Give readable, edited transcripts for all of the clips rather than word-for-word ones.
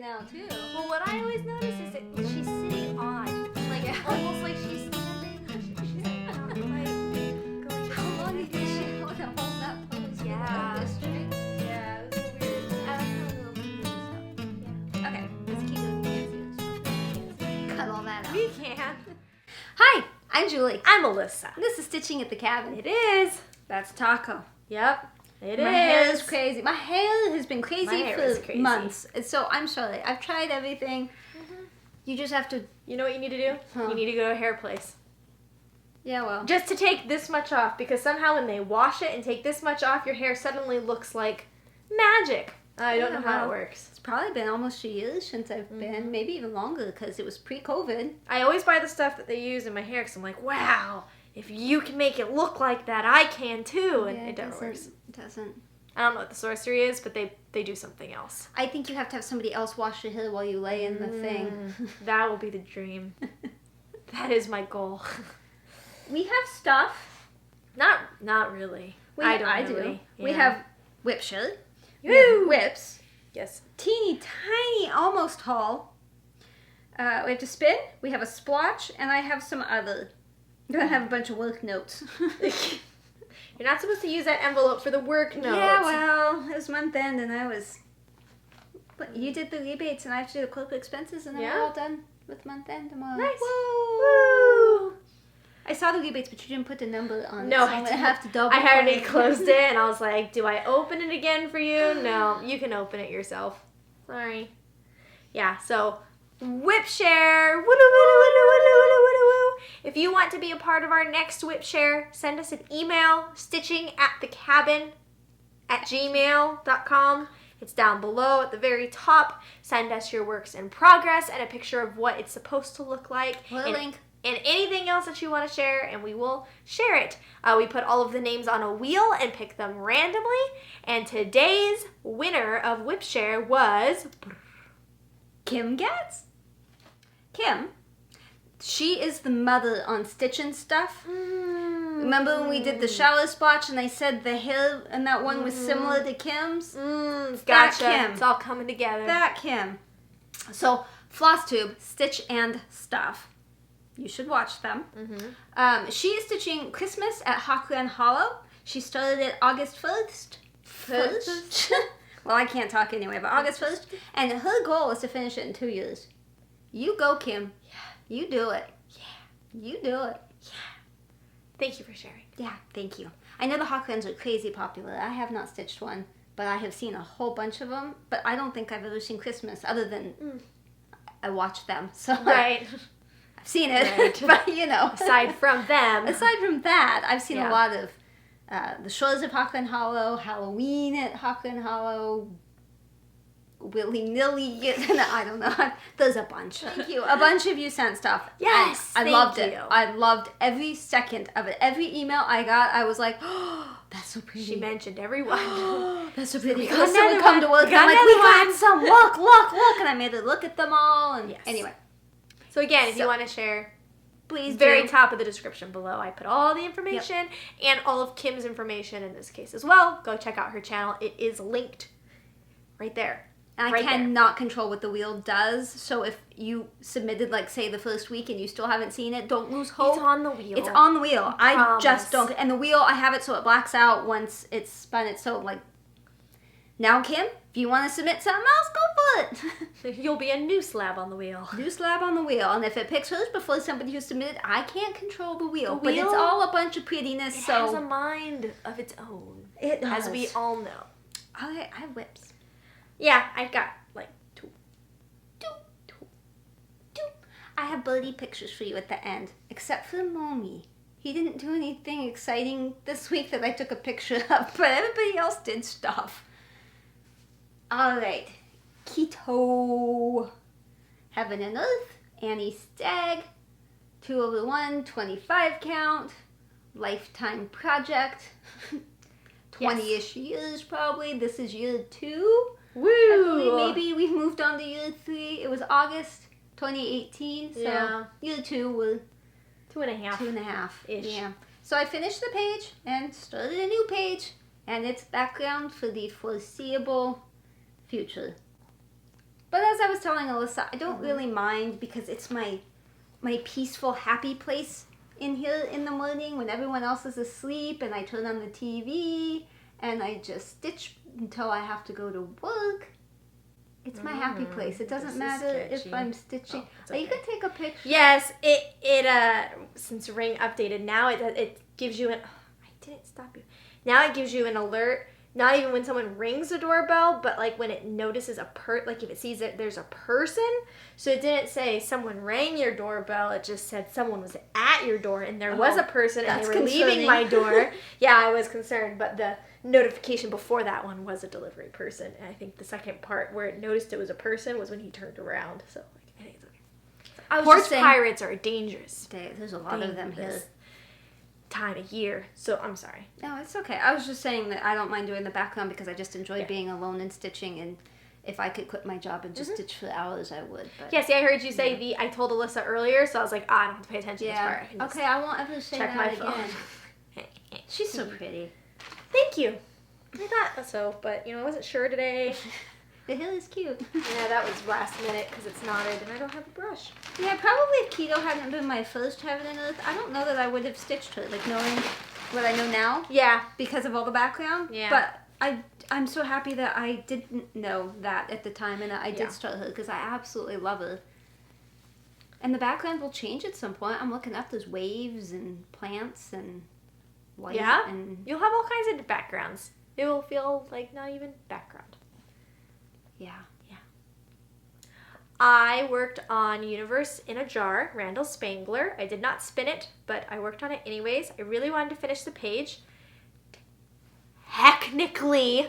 now too. Well, what I always notice is that she's sitting on, like almost like she's standing. She's like going. How long did she hold that pose? Yeah. This string? Yeah, it was so weird. I like how little fingers stuff. Yeah. Okay, let's keep doing the cut all that out. We can. Hi, I'm Julie. I'm Alyssa. This is Stitching at the Cabin. It is. That's Taco. Yep. It is. My hair is crazy. My hair has been crazy My hair for is crazy. months. So I'm sorry. I've tried everything. You just have to. You know what you need to do? Huh. You need to go to a hair place. Yeah, well. Just to take this much off, because somehow when they wash it and take this much off, your hair suddenly looks like magic. I don't know how it works. It's probably been almost 2 years since I've been, maybe even longer, because it was pre-COVID. I always buy the stuff that they use in my hair because I'm like, wow, if you can make it look like that, I can too. And Yeah, it never works. It doesn't. I don't know what the sorcery is, but they do something else. I think you have to have somebody else wash your hair while you lay in the thing. That will be the dream. That is my goal. We have stuff. Not really. I do. really. We Yeah. have Whipshare. We Woo! have whips. Yes. Teeny tiny almost haul. We have to spin. We have a splotch, and I have some other. I have a bunch of work notes. You're not supposed to use that envelope for the work notes. Yeah, well, it was month end, and I was. But you did the rebates, and I have to do the corporate expenses, and then we're all done with month end tomorrow. Nice. Woo! I saw the rebates, but you didn't put the number on. No, it, so I'm gonna have to double. I already check. closed it, and I was like, do I open it again for you? No, you can open it yourself. Sorry. Yeah, so Whipshare. If you want to be a part of our next Whipshare, send us an email, StitchingAtTheCabin@gmail.com. It's down below at the very top. Send us your works in progress and a picture of what it's supposed to look like. What a link. And anything else that you want to share, and we will share it. We put all of the names on a wheel and pick them randomly. And today's winner of Whipshare was Kim Gatz. Kim, she is the mother on Stitchin' Stuff. Remember when we did the shower splotch and I said the hair and that one was similar to Kim's? Gotcha. That Kim. It's all coming together. That Kim. So, FlossTube, Stitch and Stuff. You should watch them. She is stitching Christmas at Hawkland Hollow. She started it August 1st. Well, I can't talk anyway, but August 1st. And her goal is to finish it in 2 years. You go, Kim. Yeah. You do it. Yeah. You do it. Yeah. Thank you for sharing. Yeah, thank you. I know the Hawklands are crazy popular. I have not stitched one, but I have seen a whole bunch of them. But I don't think I've ever seen Christmas other than I watch them. So Right. I've seen it, Right. but you know. Aside from them. Aside from that, I've seen Yeah. a lot of the Shores of Hawkland Hollow, Halloween at Hawkland Hollow, willy-nilly, I don't know. There's a bunch. Thank you. A bunch of you sent stuff. Yes, I thank loved it. you. I loved every second of it. Every email I got, I was like, oh, that's so pretty. She mentioned everyone. That's so pretty. We got Because someone another come to one. work, We and I'm got like, we another got one. some. Look, look, look. And I made her look at them all. And Yes. anyway, So again, if you So- want to share, please very do. top of the description below, I put all the information and all of Kim's information in this case as well. Go check out her channel. It is linked right there. And I Right there. cannot control what the wheel does. So if you submitted, like, say, the first week and you still haven't seen it, don't lose hope. It's on the wheel. It's on the wheel. I Promise. just don't. And the wheel, I have it so it blacks out once it's spun. It's so, like, now, Kim, if you want to submit something else, go for it. You'll be a new slab on the wheel. New slab on the wheel. And if it picks hers before somebody who submitted, I can't control the wheel. The But it's wheel? all a bunch of prettiness. It so has a mind of its own, it does. as we all know. I have whips. Yeah, I've got like two. I have birdie pictures for you at the end, except for Momi. He didn't do anything exciting this week that I took a picture of, but everybody else did stuff. Alright, Keto, Heaven and Earth, Annie Stagg, 2/1, 25 count, Lifetime Project, 20-ish years probably. This is year 2. Woo! I believe maybe we moved on to year 3. It was August 2018, so Yeah. year 2 was 2.5. 2.5-ish. Ish. Yeah. So I finished the page and started a new page, and it's background for the foreseeable future. But as I was telling Alyssa, I don't really mind because it's my peaceful, happy place in here in the morning when everyone else is asleep, and I turn on the TV and I just stitch until I have to go to work. It's my happy place. It doesn't matter if I'm stitching. Oh, okay. You can take a picture. Yes, it since Ring updated, now it gives you an... I didn't stop you. Now it gives you an alert, not even when someone rings the doorbell, but like when it notices like if it sees that there's a person. So it didn't say someone rang your doorbell, it just said someone was at your door and there was a person and they were leaving my door. Yeah, I was concerned, but the notification before that one was a delivery person. And I think the second part where it noticed it was a person was when he turned around. So like, I think it's okay. Porch pirates are dangerous. There's a lot of them here. Time of year, so I'm sorry. No, it's okay. I was just saying that I don't mind doing the background because I just enjoy being alone and stitching, and if I could quit my job and just stitch for hours, I would. But yeah, see, I heard you say I told Alyssa earlier, so I was like, I don't have to pay attention to this part. I okay, I won't ever say that again. Phone. She's so pretty. Thank you. I thought so, but I wasn't sure today. The hill is cute. Yeah, that was last minute because it's knotted and I don't have a brush. Yeah, probably if Keto hadn't been my first heaven and earth, I don't know that I would have stitched her, like knowing what I know now. Yeah. Because of all the background. Yeah. But I'm so happy that I didn't know that at the time and that I did start her because I absolutely love her. And the background will change at some point. I'm looking up, there's waves and plants and light. Yeah. And you'll have all kinds of backgrounds. It will feel like not even background. Yeah. I worked on Universe in a Jar, Randall Spangler. I did not spin it, but I worked on it anyways. I really wanted to finish the page. Technically,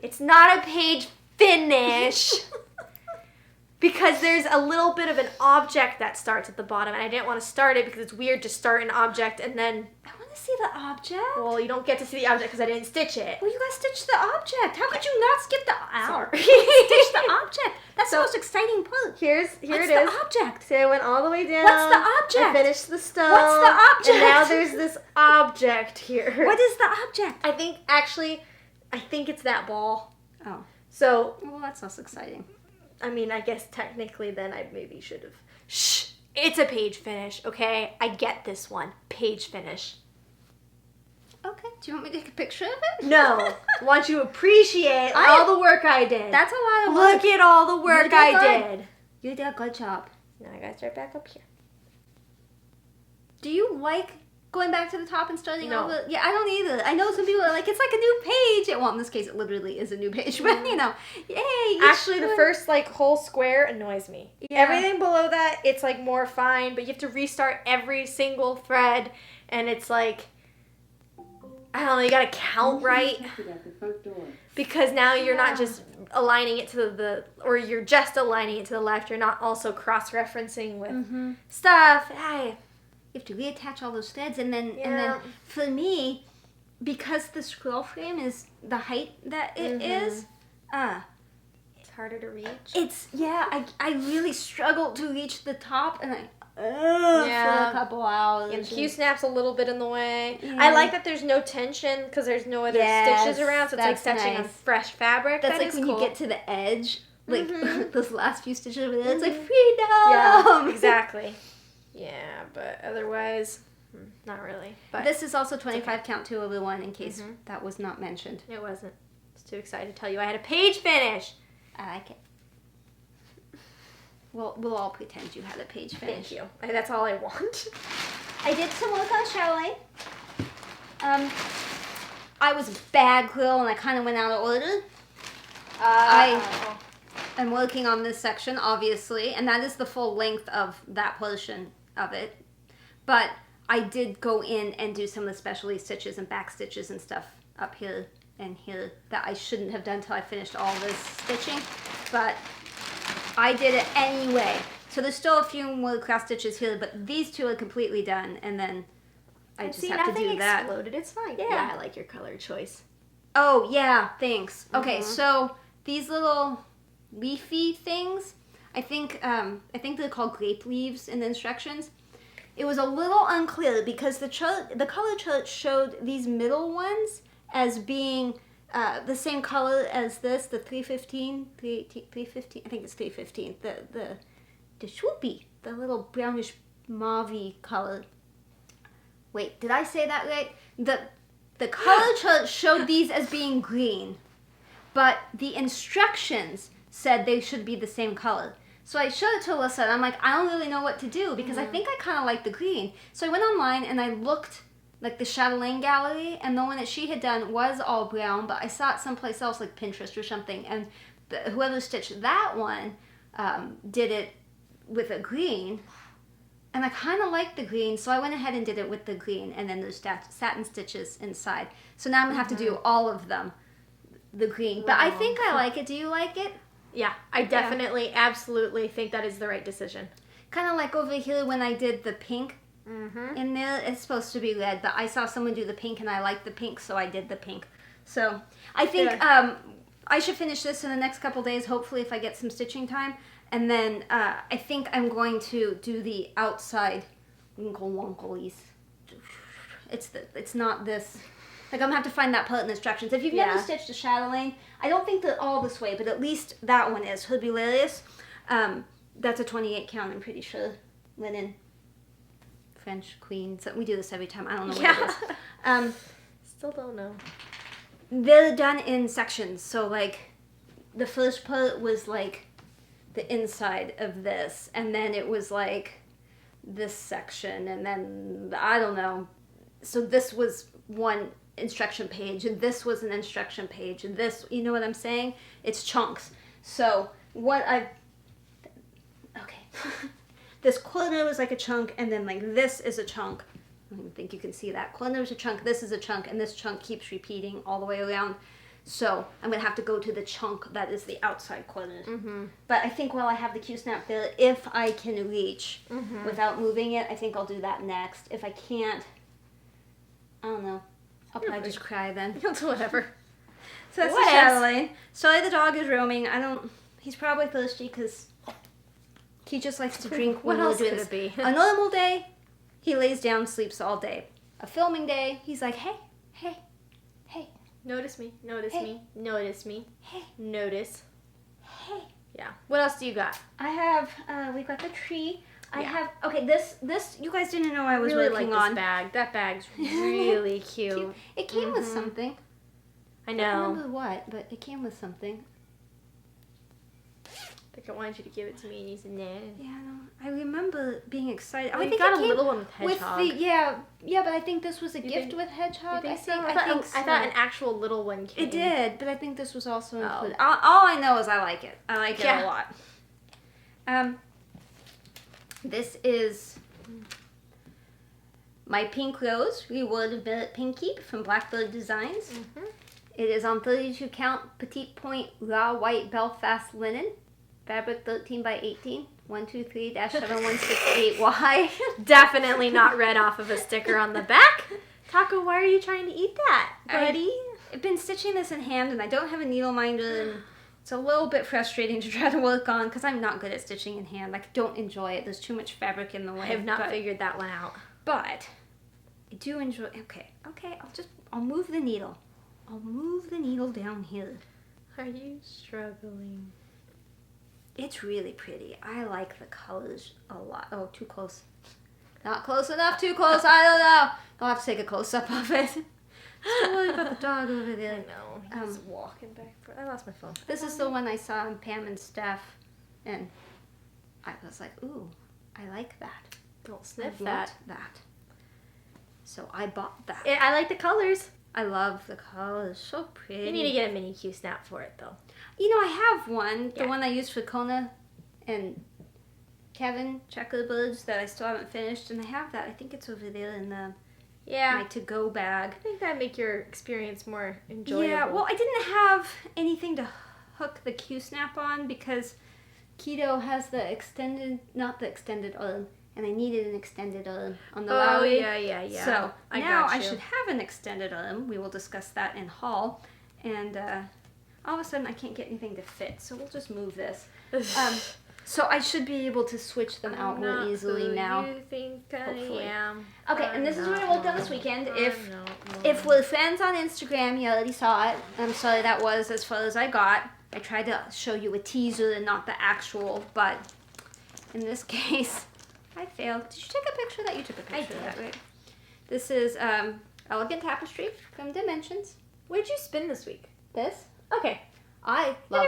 it's not a page finish because there's a little bit of an object that starts at the bottom, and I didn't want to start it because it's weird to start an object and then... I want to see the object. Well, you don't get to see the object because I didn't stitch it. Well, you gotta stitch the object. How could you not skip the Sorry. stitch the object? That's the most exciting part. Here What's it is. the object? So I went all the way down. What's the object? I finished the stone. What's the object? And now there's this object here. What is the object? I think it's that ball. Oh. So, well, that's less exciting. I mean, I guess technically then I maybe should have... Shh! It's a page finish, okay? I get this one. Page finish. Okay. Do you want me to take a picture of it? No. I want you to appreciate all the work I did. That's a lot of work. Look at all the work I did. You did a good job. Now I gotta start back up here. Do you like going back to the top and starting No. over? Yeah, I don't either. I know some people are like, it's like a new page. Well, in this case, it literally is a new page. But, yay. Actually, the first, whole square annoys me. Yeah. Everything below that, it's, more fine, but you have to restart every single thread, and it's like... I don't know, you gotta count right. Because now you're not just aligning it to or you're just aligning it to the left. You're not also cross-referencing with stuff. You have to reattach all those threads, and then for me, because the scroll frame is the height that it is, it's harder to reach. I really struggled to reach the top, and I for a couple hours. And Q snap's a little bit in the way. Yeah. I like that there's no tension because there's no other stitches around, so it's like stitching on fresh fabric. That's like when cool. you get to the edge, like those last few stitches over there, it's like freedom! Yeah, exactly. Yeah, but otherwise, not really. But this is also 25 count 2 over 1 in case that was not mentioned. It wasn't. I was too excited to tell you I had a page finish. I like it. We'll all pretend you had a page finish. Thank you. That's all I want. I did some work on Chatelaine. I was a bad quill and I kind of went out of order. I am working on this section, obviously, and that is the full length of that portion of it. But I did go in and do some of the specialty stitches and back stitches and stuff up here and here that I shouldn't have done till I finished all this stitching. But I did it anyway. So there's still a few more cross stitches here, but these two are completely done, and then I just have to do that. Exploded. It's fine. Yeah, I like your color choice. Oh yeah, thanks. Okay, so these little leafy things, I think they're called grape leaves in the instructions. It was a little unclear because the color chart showed these middle ones as being the same color as this, the 315, 315, I think it's 315, the swoopy, the little brownish mauve color. Wait, did I say that right? The color chart showed these as being green, but the instructions said they should be the same color. So I showed it to Alyssa, and I'm like, I don't really know what to do, because I think I kind of like the green. So I went online, and I looked, like, the Chatelaine gallery, and the one that she had done was all brown, but I saw it someplace else, like Pinterest or something, and whoever stitched that one did it with a green, and I kind of liked the green, so I went ahead and did it with the green, and then there's satin stitches inside. So now I'm going to have to do all of them, the green. But I think I like it. Do you like it? Yeah, I definitely, absolutely think that is the right decision. Kind of like over here when I did the pink in there. It's supposed to be red, but I saw someone do the pink, and I liked the pink, so I did the pink. So I think I should finish this in the next couple days, hopefully, if I get some stitching time. And then I think I'm going to do the outside winkle-wonklies. It's not this. Like, I'm going to have to find that part in the instructions. If you've never stitched a Chatelaine, I don't think they're all this way, but at least that one is. Mirabilia. That's a 28 count, I'm pretty sure. Linen. French queen. So we do this every time. I don't know what it is. Still don't know. They're done in sections. So, like, the first part was, like, the inside of this. And then it was, like, this section. And then, I don't know. So this was one instruction page, and this was an instruction page, and this, you know what I'm saying? It's chunks. So this corner was like a chunk, and then like this is a chunk. I don't think you can see that. Corner is a chunk, this is a chunk, and this chunk keeps repeating all the way around. So I'm going to have to go to the chunk that is the outside corner. But I think while I have the Q-snap there, if I can reach without moving it, I think I'll do that next. If I can't, I don't know. I'll probably just cry then. Whatever. So that's the Chatelaine. Sorry the dog is roaming. He's probably thirsty because he just likes to drink. What else could it be? A normal day, he lays down, sleeps all day. A filming day, he's like, hey. Notice me. Hey. Notice me. Hey. Notice. Hey. Yeah. What else do you got? I have, we've got the tree. I have, okay, this, you guys didn't know I was really working like on. This bag. That bag's really cute. It came with something. I know. I don't remember what, but it came with something. I think I wanted you to give it to me, and you said no. Yeah, no, I remember being excited. Well, I think got a little one with hedgehog. Yeah, but I think this was a gift with hedgehog. I think so. I thought an actual little one came. It did, but I think this was also included. All I know is I like it. I like it a lot. This is my pink rose, Reward of Billet Pinky from Blackbird Designs. It is on 32 count petite point raw white Belfast linen, fabric 13 by 18, 123-7168Y. Definitely not read off of a sticker on the back. Taco, why are you trying to eat that, buddy? I've been stitching this in hand, and I don't have a needle minder, and it's a little bit frustrating to try to work on because I'm not good at stitching in hand. Like, I don't enjoy it. There's too much fabric in the way. I have not figured that one out. But I do enjoy. Okay. I'll move the needle. I'll move the needle down here. Are you struggling? It's really pretty. I like the colors a lot. Oh, too close. Not close enough. Too close. I don't know. I'll have to take a close up of it. Still worried about the dog over there. I know. He's walking back. I lost my phone. This is the one I saw on Pam and Steph, and I was like, ooh, I like that. Don't sniff that. So I bought that. I like the colors. I love the colors. So pretty. You need to get a mini Q snap for it, though. You know, I have one. The one I used for Kona and Kevin, Checkerbirds, that I still haven't finished, and I have that. I think it's over there in the my to-go bag. I think that'd make your experience more enjoyable. Yeah, well, I didn't have anything to hook the Q-snap on because Keto has the extended, not the extended arm, and I needed an extended arm on the Lowry. Yeah. So now I should have an extended arm. We will discuss that in haul. And all of a sudden I can't get anything to fit, so we'll just move this. So I should be able to switch them out more easily now. You think Hopefully. I am. Okay, and this is what I worked on this weekend. If we're friends on Instagram, you already saw it. I'm sorry that was as far as I got. I tried to show you a teaser and not the actual, but in this case, I failed. Did you take a picture of that? You took a picture of that, right? This is Elegant Tapestry from Dimensions. What did you spin this week? This. Okay. I love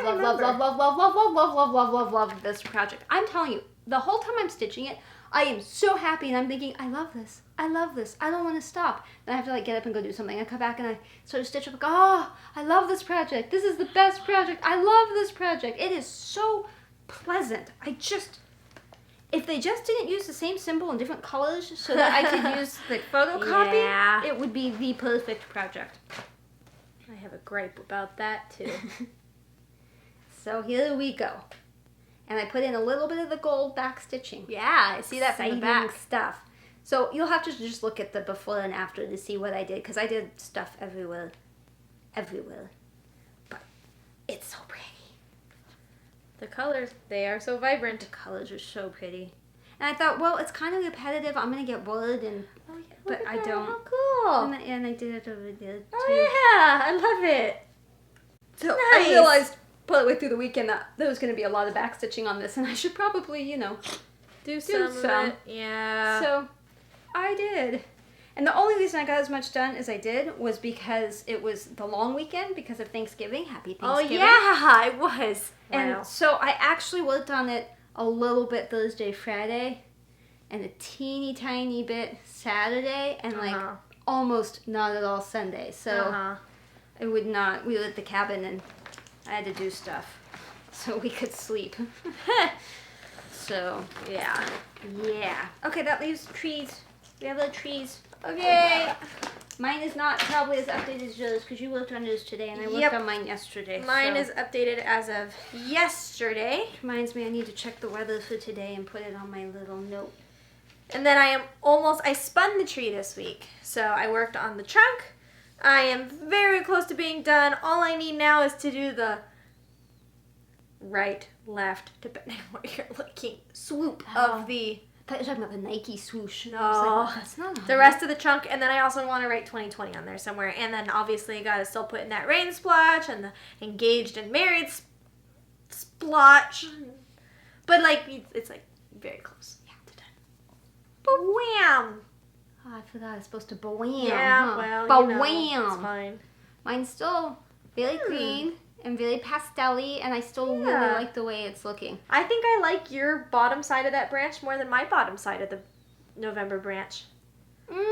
this project. I'm telling you, the whole time I'm stitching it, I am so happy and I'm thinking, I love this. I love this. I don't want to stop. Then I have to like get up and go do something. I come back and I sort of stitch up like, oh, I love this project. This is the best project. I love this project. It is so pleasant. If they just didn't use the same symbol in different colors so that I could use the photocopy, it would be the perfect project. I have a gripe about that too. So here we go. And I put in a little bit of the gold back stitching. Yeah, I see that from the back. Stuff. So you'll have to just look at the before and after to see what I did, because I did stuff everywhere. But it's so pretty. The colors, they are so vibrant. The colors are so pretty. And I thought, well, it's kind of repetitive. I'm going to get bored, but I don't. How cool. And I did it over there, too. Oh, yeah. I love it. So nice. I realized partway through the weekend that there was going to be a lot of back stitching on this, and I should probably, do some. Yeah. So I did. And the only reason I got as much done as I did was because it was the long weekend because of Thanksgiving. Happy Thanksgiving. Oh, yeah, it was. And wow. so I actually worked on it a little bit Thursday, Friday, and a teeny tiny bit Saturday, and like almost not at all Sunday. So I would not. We were at the cabin, and I had to do stuff so we could sleep. So yeah. Okay, that leaves trees. We have the trees. Okay. Mine is not probably as updated as yours because you worked on yours today and I worked on mine yesterday. Mine is updated as of yesterday. Reminds me I need to check the weather for today and put it on my little note. And then I spun the tree this week. So I worked on the trunk. I am very close to being done. All I need now is to do the right, left, depending on what you're looking, swoop of the... I thought you were talking about the Nike swoosh. No, like, that's not the rest of the trunk, and then I also want to write 2020 on there somewhere, and then obviously I got to still put in that rain splotch and the engaged and married splotch, but like it's like very close. Yeah, to done. Wham! Oh, I forgot I was supposed to ba-wham. Yeah, well, ba-wham. It's fine. Mine's still very green and very pastel-y, and I still really like the way it's looking. I think I like your bottom side of that branch more than my bottom side of the November branch.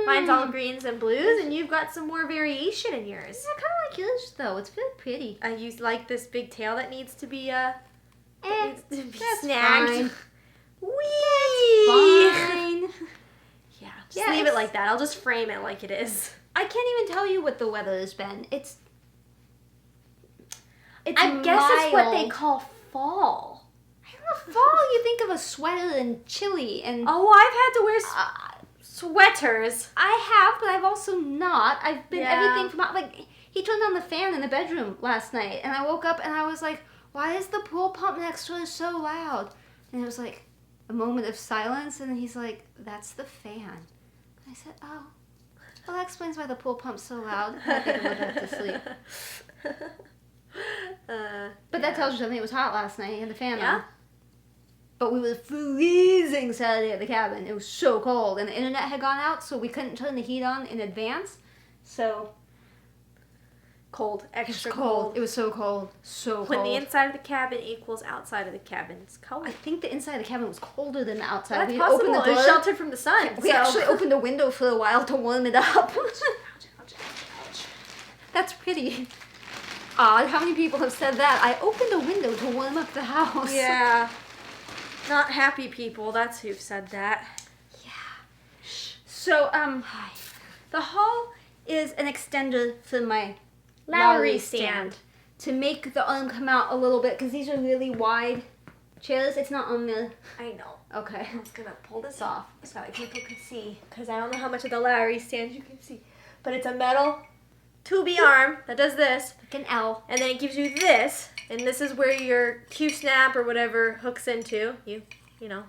Mine's all greens and blues, and you've got some more variation in yours. I kind of like yours, though. It's really pretty. You like this big tail that needs to be, that's snagged. Fine. Whee! That's fine. Yeah, just leave it like that. I'll just frame it like it is. I can't even tell you what the weather has been. It's I guess it's what they call fall. I don't know, fall, you think of a sweater and chilly and... Oh, I've had to wear sweaters. I have, but I've also not. I've been everything from... Like, he turned on the fan in the bedroom last night, and I woke up and I was like, why is the pool pump next door so loud? And it was like a moment of silence, and he's like, that's the fan. And I said, oh, well, that explains why the pool pump's so loud. I think I'm about to sleep. But that tells you something. It was hot last night. I had the fan on. But we were freezing Saturday at the cabin. It was so cold. And the internet had gone out, so we couldn't turn the heat on in advance. So... Cold. Extra cold. It was so cold. So cold. When the inside of the cabin equals outside of the cabin, it's cold. I think the inside of the cabin was colder than the outside. That's possible. Opened the door. It was sheltered from the sun. We actually opened a window for a while to warm it up. Ouch. That's pretty. Odd. How many people have said that? I opened a window to warm up the house. Yeah. Not happy people. That's who've said that. Yeah. So, the haul is an extender for my Lowry stand to make the arm come out a little bit because these are really wide chairs. It's not on the... I know. Okay. I'm just going to pull this off so that people can see because I don't know how much of the Lowry stand you can see. But it's a metal tubey arm that does this. Like an L. And then it gives you this. And this is where your Q-snap or whatever hooks into. You know,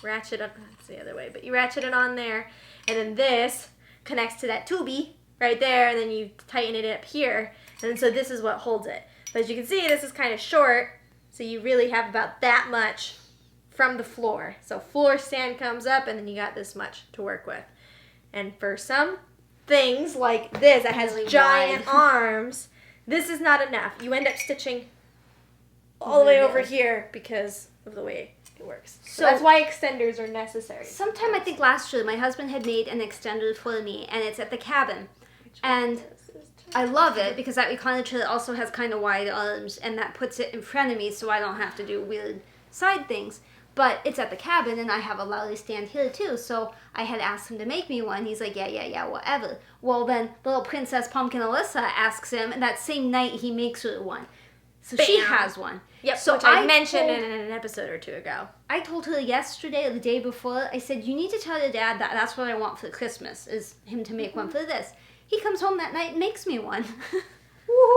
ratchet it. That's the other way. But you ratchet it on there. And then this connects to that tubey right there. And then you tighten it up here. And so this is what holds it. But as you can see, this is kind of short. So you really have about that much from the floor. So floor stand comes up and then you got this much to work with. And for some things like this that has really giant wide arms, this is not enough. You end up stitching all the way over here because of the way it works. So that's why extenders are necessary. Sometime, I think last year, my husband had made an extender for me, and it's at the cabin. And I love it because that recliner chair also has kind of wide arms, and that puts it in front of me so I don't have to do weird side things. But it's at the cabin, and I have a Lowry stand here too, so I had asked him to make me one. He's like, yeah, whatever. Well, then little Princess Pumpkin Alyssa asks him, and that same night he makes her one. So Bam. She has one. Yep, so which I mentioned in an episode or two ago. I told her yesterday or the day before, I said, you need to tell your dad that that's what I want for Christmas, is him to make one for this. He comes home that night and makes me one.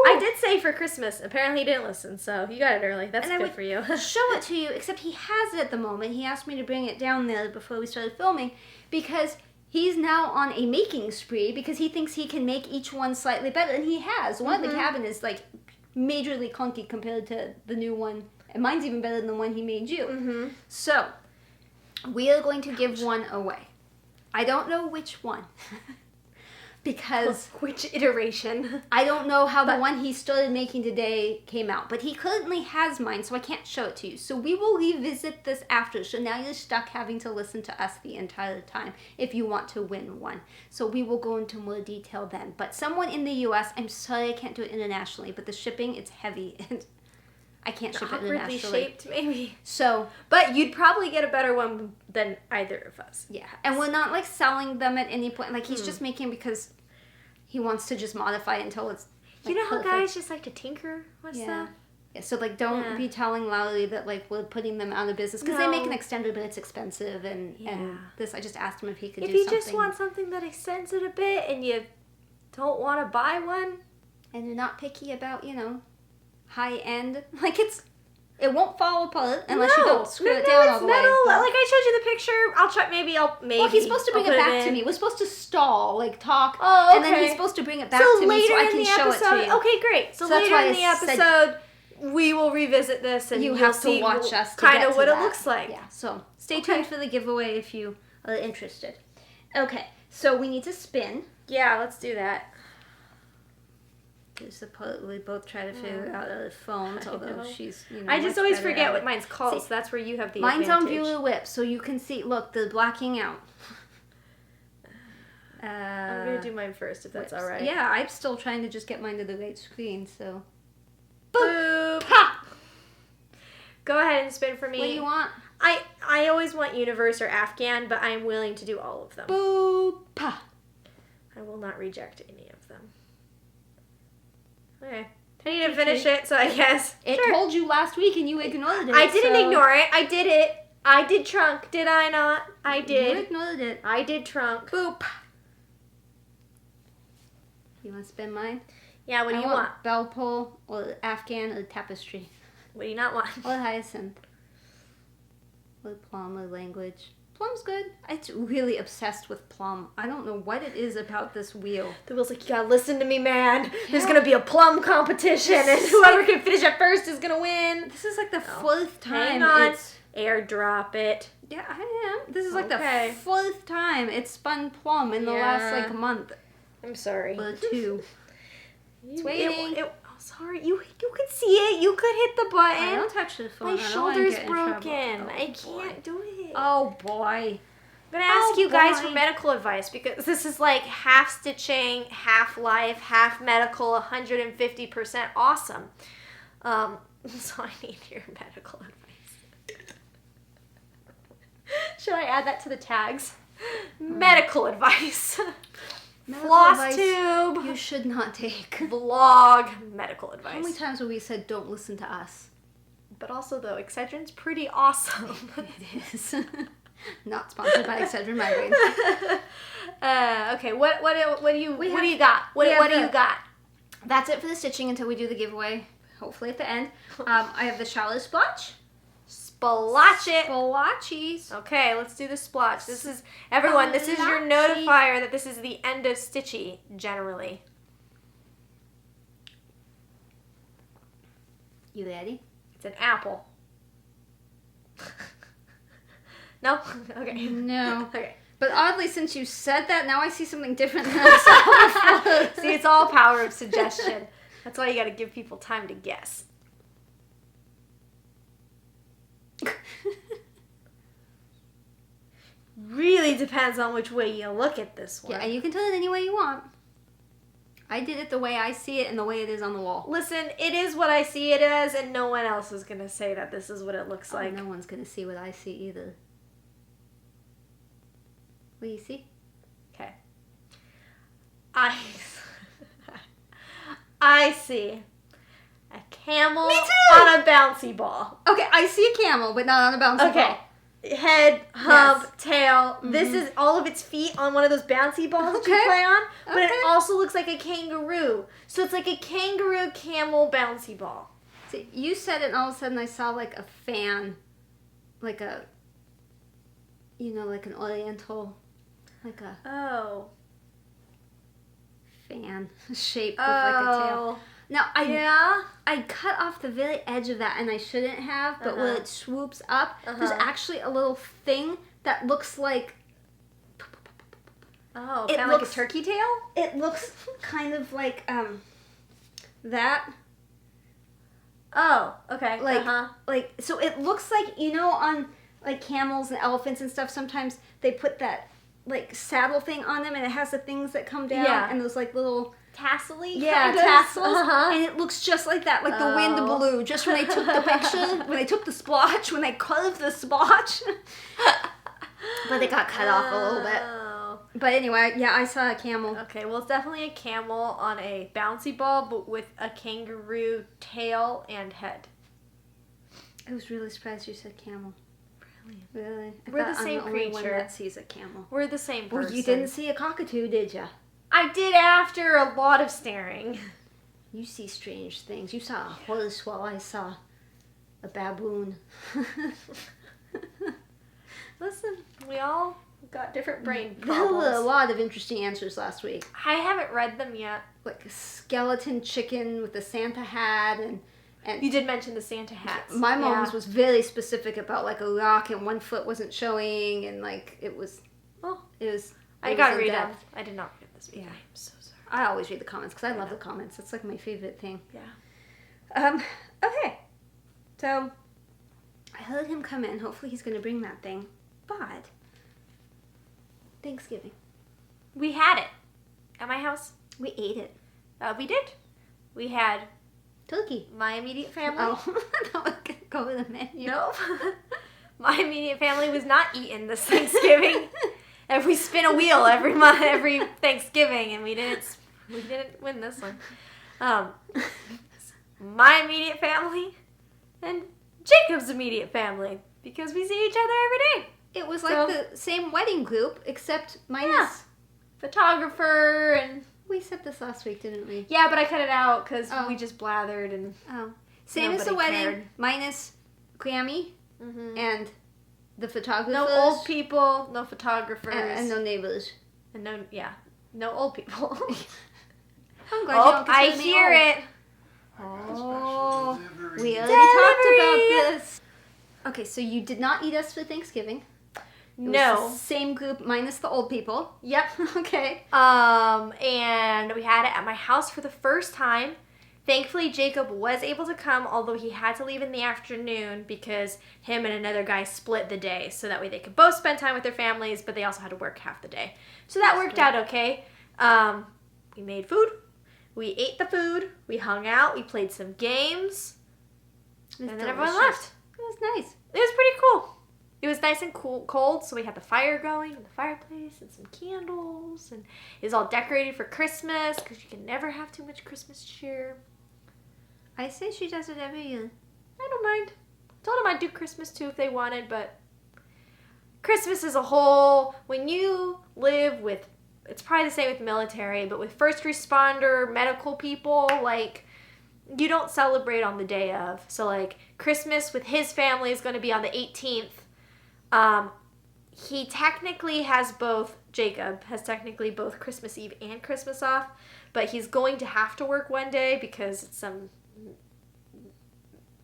I did say for Christmas. Apparently he didn't listen, so you got it early. That's good for you. Show it to you, except he has it at the moment. He asked me to bring it down there before we started filming because he's now on a making spree because he thinks he can make each one slightly better, and he has. One of the cabin is like majorly clunky compared to the new one, and mine's even better than the one he made you. So, we are going to give one away. I don't know which one. Because which iteration? I don't know how the one he started making today came out, but he currently has mine, so I can't show it to you. So we will revisit this after, so now you're stuck having to listen to us the entire time if you want to win one. So we will go into more detail then. But someone in the US, I'm sorry I can't do it internationally, but the shipping, it's heavy, and I can't ship it internationally. Shaped, maybe. So, but you'd probably get a better one than either of us. Yeah, and we're not like selling them at any point. Like he's just making because he wants to just modify it until it's like, you know how perfect. guys just like to tinker with stuff? Yeah, so like don't be telling Lowry that like we're putting them out of business because they make an extender, but it's expensive and this. I just asked him if he could do something. If you just want something that extends it a bit and you don't want to buy one, and you're not picky about high end, like it won't fall apart unless you don't screw it down all the way. Metal. Like I showed you the picture. I'll try. Maybe. Well, he's supposed to bring it back to me. We're supposed to stall, like talk, and then he's supposed to bring it back to me so I can show it to you. Okay, great. So later in the episode, we will revisit this, and you have to watch us. Kind of what it looks like. Yeah. So stay tuned for the giveaway if you are interested. Okay. So we need to spin. Yeah, let's do that. This is the part we both try to figure out our phones, although she's, I just always forget what mine's called, so that's where you have the mine's advantage. on viewer whip, so you can see, look, they're blacking out. I'm going to do mine first, if that's all right. Yeah, I'm still trying to just get mine to the right screen, so. Boop! Ha! Go ahead and spin for me. What do you want? I always want Universe or Afghan, but I'm willing to do all of them. Boop! Ha! I will not reject any of them. Okay. I need to finish it, so I guess. It told you last week and you ignored it. I didn't ignore it. I did it. I did trunk. Did I not? I did. You ignored it. I did trunk. Boop. You want to spin mine? Yeah, what do you want? Bell pull or Afghan or Tapestry. What do you not want? Or Hyacinth. Or Plum or Language. Plum's good. I'm really obsessed with Plum. I don't know what it is about this wheel. The wheel's like, you gotta listen to me, man. There's gonna be a Plum competition, and whoever can finish it first is gonna win. This is like the fourth time. Hang on. Airdrop it. Yeah, I am. This is like the fourth time it's spun Plum in the last like month. I'm sorry. Or two. It's waiting. Oh, sorry. You can see it. You could hit the button. I don't touch the phone. My shoulder's broken. I can't do it. Oh boy. I'm gonna ask you guys for medical advice because this is like half stitching, half life, half medical, 150% awesome. So I need your medical advice. Should I add that to the tags? Medical advice. FlossTube. You should not take. Vlog medical advice. How many times have we said don't listen to us? But also though, Excedrin's pretty awesome. It is. Not sponsored by Excedrin Migraine. Okay, what do you got? What do you got? That's it for the stitching until we do the giveaway, hopefully at the end. I have the shallow splotch. Splotch it. Splotchies. Okay, let's do the splotch. This is, everyone, this is your notifier that this is the end of Stitchy, generally. You ready? It's an apple. No? Okay. No. Okay. But oddly, since you said that, now I see something different than I saw before. See, it's all power of suggestion. That's why you got to give people time to guess. Really depends on which way you look at this one. Yeah, and you can tell it any way you want. I did it the way I see it and the way it is on the wall. Listen, it is what I see it as, and no one else is going to say that this is what it looks like. No one's going to see what I see either. What do you see? Okay. I see a camel Me too! on a bouncy ball. Okay, I see a camel, but not on a bouncy ball. Head, hump, Yes. tail. This is all of its feet on one of those bouncy balls that you Okay. play on. But Okay. it also looks like a kangaroo. So it's like a kangaroo camel bouncy ball. See, you said it, and all of a sudden I saw like a fan, like a, like an oriental, like a Oh. fan shaped with like a tail. Now I cut off the very edge of that, and I shouldn't have. But where it swoops up, there's actually a little thing that looks like. Oh, It kind of like a looks- turkey tail? It looks kind of like that. Oh, okay. Like so it looks like on like camels and elephants and stuff, sometimes they put that like saddle thing on them, and it has the things that come down and those like little tassel-y kind of tassels, and it looks just like that, like the wind blew just when they took the picture, when they took the splotch, when they carved the splotch. But it got cut off a little bit. But anyway, yeah, I saw a camel. Okay, well, it's definitely a camel on a bouncy ball, but with a kangaroo tail and head. I was really surprised you said camel. Really? We're the same I'm the only one creature. that sees a camel. We're the same person. Well, you didn't see a cockatoo, did you? I did after a lot of staring. You see strange things. You saw a horse while I saw a baboon. Listen, we all got different brain There were a problems. lot of interesting answers last week. I haven't read them yet. Like a skeleton chicken with a Santa hat, and You did mention the Santa hats. my mom's was very specific about like a rock and one foot wasn't showing, and like it was. I gotta read them. I did not read this week. Yeah. I'm so sorry. I always read the comments because I love the comments. It's like my favorite thing. Yeah. Okay. So I heard him come in. Hopefully he's going to bring that thing. But Thanksgiving. We had it at my house. We ate it. We did. We had Turkey. my immediate family. Oh, I thought we were going to go with the menu. No. My immediate family was not eating this Thanksgiving. And we spin a wheel every Thanksgiving, and we didn't win this one. My immediate family and Jacob's immediate family, because we see each other every day. It was like the same wedding group, except minus... Photographer and... We said this last week, didn't we? Yeah, but I cut it out because we just blathered and... Oh. Same as the wedding, cared. minus Grammy and the photographers. No old people, no photographers. And no neighbors. And no old people. I'm glad you don't I consider me hear old. it. Oh, we already talked about this. Okay, so you did not eat us for Thanksgiving. It was No. the same group minus the old people. Yep. Okay. And we had it at my house for the first time. Thankfully, Jacob was able to come, although he had to leave in the afternoon because him and another guy split the day. So that way they could both spend time with their families, but they also had to work half the day. So that worked out okay. We made food. We ate the food. We hung out. We played some games. And then everyone left. It was nice. It was pretty cool. It was nice and cold, so we had the fire going in the fireplace and some candles, and it was all decorated for Christmas because you can never have too much Christmas cheer. I say she does it every year. I don't mind. Told them I'd do Christmas too if they wanted, but Christmas as a whole, when you live with it's probably the same with military, but with first responder, medical people, like, you don't celebrate on the day of. So, like, Christmas with his family is going to be on the 18th. He technically has both, Jacob has technically both Christmas Eve and Christmas off, but he's going to have to work one day because it's some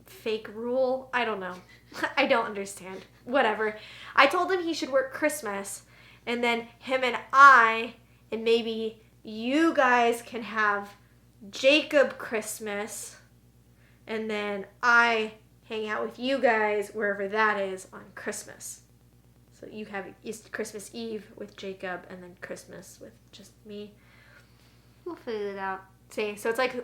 fake rule. I don't know. I don't understand. Whatever. I told him he should work Christmas, and then him and I, and maybe you guys can have Jacob Christmas, and then I hang out with you guys wherever that is on Christmas. So you have Christmas Eve with Jacob, and then Christmas with just me. We'll figure it out. See, so it's like,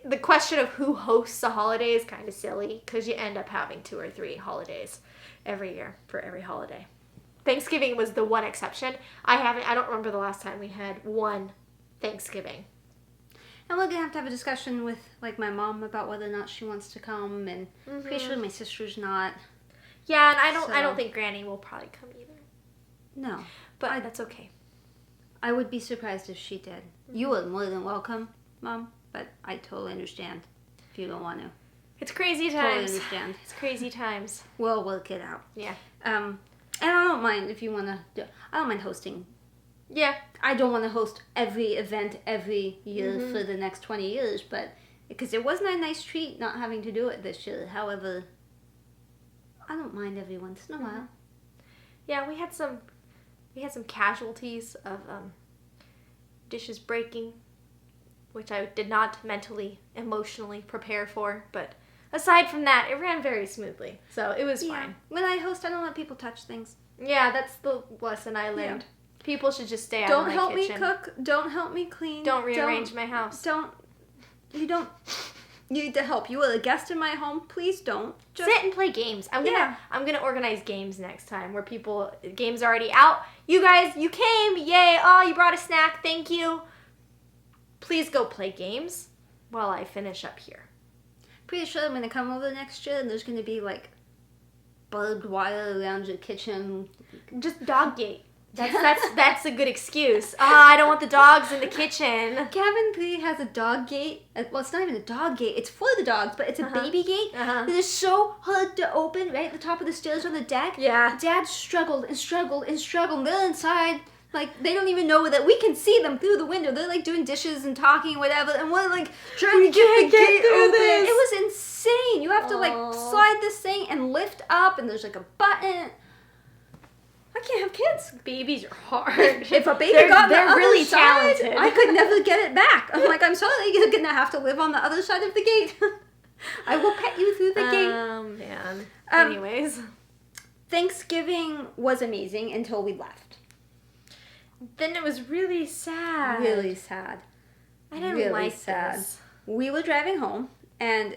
the question of who hosts a holiday is kind of silly, because you end up having 2 or 3 holidays every year for every holiday. Thanksgiving was the one exception. I don't remember the last time we had one Thanksgiving. And we're going to have a discussion with, like, my mom about whether or not she wants to come, and pretty sure my sister's not. Yeah, and I don't think Granny will probably come either. No. But that's okay. I would be surprised if she did. You are more than welcome, Mom, but I totally understand if you don't want to. It's crazy times. Totally understand. It's crazy times. We'll work it out. Yeah. And I don't mind if you want to do. I don't mind hosting. Yeah. I don't want to host every event every year for the next 20 years, but because it wasn't a nice treat not having to do it this year. However, I don't mind every once in a while. Yeah, we had some casualties of dishes breaking, which I did not mentally, emotionally prepare for, but aside from that, it ran very smoothly, so it was fine. When I host, I don't let people touch things. Yeah, that's the lesson I learned. Yeah. People should just stay out of my kitchen. Don't help kitchen. me cook. Don't help me clean. Don't rearrange my house. You don't need to help. You are a guest in my home. Please don't. Just sit and play games. I'm gonna organize games next time where games are already out. You guys, you came, yay! Oh, you brought a snack. Thank you. Please go play games while I finish up here. Pretty sure I'm gonna come over next year and there's gonna be like barbed wire around your kitchen. Just dog gate. That's a good excuse. I don't want the dogs in the kitchen. Cabin 3 has a dog gate. Well, it's not even a dog gate. It's for the dogs, but it's a baby gate that is so hard to open right at the top of the stairs on the deck. Yeah. Dad struggled and struggled and struggled. They're inside. Like, they don't even know that we can see them through the window. They're, like, doing dishes and talking and whatever, and we're, like, trying to get the gate open. This. It was insane. You have to, like, slide this thing and lift up, and there's, like, a button. I can't have kids. Babies are hard. If a baby got the other really side, talented. I could never get it back. I'm like, I'm sorry, you're going to have to live on the other side of the gate. I will pet you through the gate. Oh, man. Anyways. Thanksgiving was amazing until we left. Then it was really sad. Really sad. I didn't like this. We were driving home, and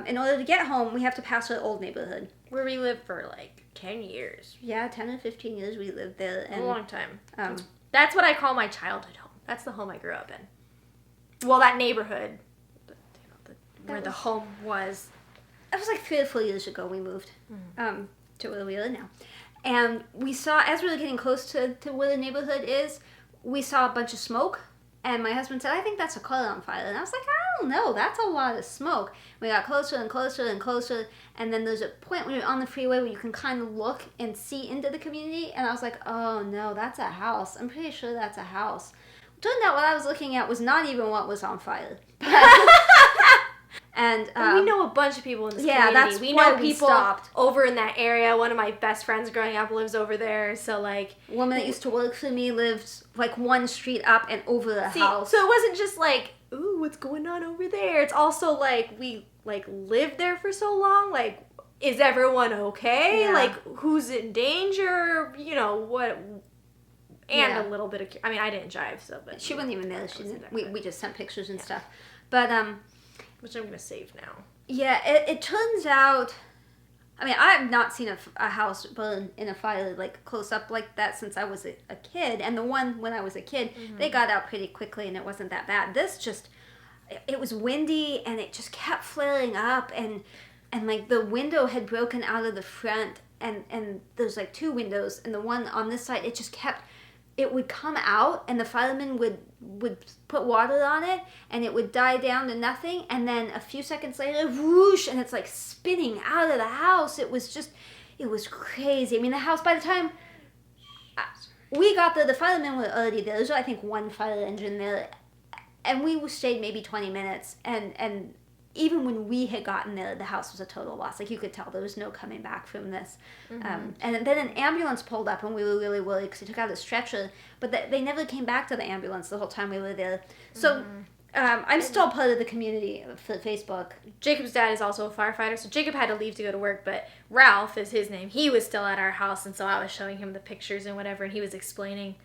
in order to get home, we have to pass our old neighborhood. Where we lived for like 10 years. Yeah, 10 or 15 years we lived there. And, a long time. That's what I call my childhood home. That's the home I grew up in. Well, that neighborhood, where the home was. That was like 3 or 4 years ago we moved to where we are now. And we saw, as we were getting close to where the neighborhood is, we saw a bunch of smoke. And my husband said, I think that's a car on fire. And I was like, I don't know. That's a lot of smoke. We got closer and closer and closer. And then there's a point when you're on the freeway where you can kind of look and see into the community. And I was like, oh, no, that's a house. I'm pretty sure that's a house. Turned out what I was looking at was not even what was on fire. And we know a bunch of people in this community. That's we why know people over in that area. One of my best friends growing up lives over there. So, like... A woman that used to work for me lived, like, 1 street up and over the house. So it wasn't just, like, ooh, what's going on over there? It's also, like, we, like, lived there for so long. Like, is everyone okay? Yeah. Like, who's in danger? You know, what... And a little bit of... I mean, I didn't drive, so... But she wasn't even there. She didn't, we just sent pictures and stuff. But, which I'm going to save now. Yeah, it turns out... I mean, I've not seen a house burn in a fire, like, close up like that since I was a kid. And the one when I was a kid, they got out pretty quickly and it wasn't that bad. This just... It was windy and it just kept flaring up and like, the window had broken out of the front and there's, like, 2 windows. And the one on this side, it just kept... it would come out and the firemen would put water on it and it would die down to nothing, and then a few seconds later, whoosh, and it's like spinning out of the house. It was crazy. I mean, the house, by the time we got there, the firemen were already there. There was, I think, one fire engine there, and we stayed maybe 20 minutes, and even when we had gotten there, the house was a total loss. Like, you could tell there was no coming back from this. And then an ambulance pulled up, and we were really worried because they took out a stretcher, but they never came back to the ambulance the whole time we were there. So I'm still part of the community for Facebook. Jacob's dad is also a firefighter, so Jacob had to leave to go to work, but Ralph is his name. He was still at our house, and so I was showing him the pictures and whatever, and he was explaining,